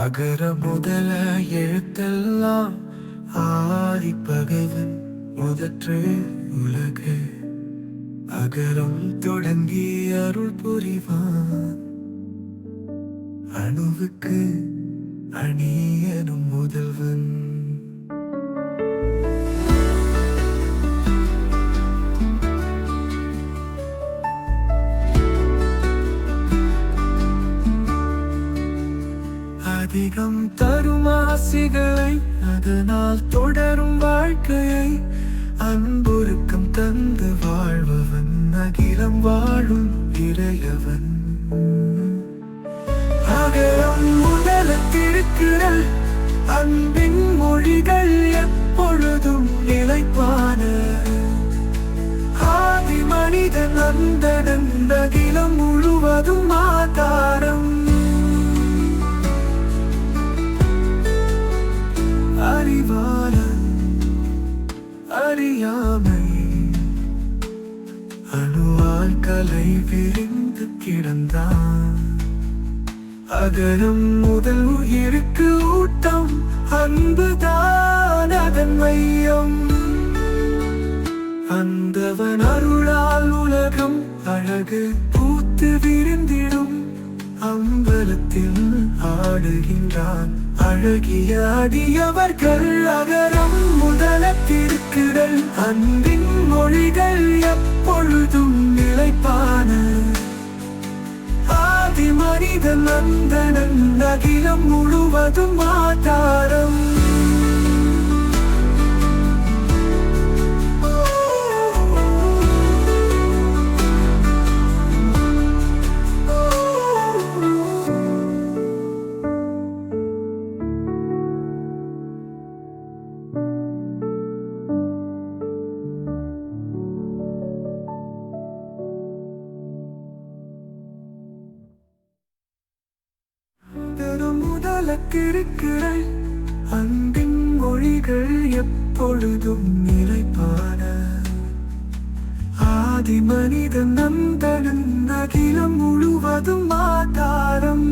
அகர முதல எழுத்தெல்லாம் ஆதிப்பகவன் முதற்றே உலகு. அகரம் தொடங்கி அருள் புரிவான் அணுவுக்கு அணியனும் முதல்வன். அதிகம் தரும் ஆசைகளை அதனால் தொடரும் வாழ்க்கையை அன்புருக்கம் தந்து வாழ்பவன் அகிலம் வாழும் இறையவன். அகரம் முதல திருக்குறள் அன்பின் மொழிகள் எப்பொழுதும் நிலைப்பான. ஆதி மனிதன் அந்தணன் அகிலம் முழுவதும் ஆதாரம். அறிவாளன் அறியாமை அணுவால் கலை விரிந்து கிடந்தான். அகரம் முதல் உயிருக்கு ஊட்டம் அன்புதான் அதன் மையம். அந்தவன் அருளால் உலகம் அழகு பூத்து விரிந்திடும். அம்பலத்தில் ஆடுகின்றான் அழகிய அடியவர்கள். அகரம் முதல திருக்குறள் அன்பின் மொழிகள் எப்பொழுதும் நிலைப்பான. ஆதி மனிதன் அந்தணன் அகிலம் முழுவதும் ஆதாரம். முதல திருக்குறள் அன்பின் மொழிகள் எப்பொழுதும் நிலைப்பான. ஆதி மனிதன் அந்தணன் அகிலம் முழுவதும் ஆதாரம்.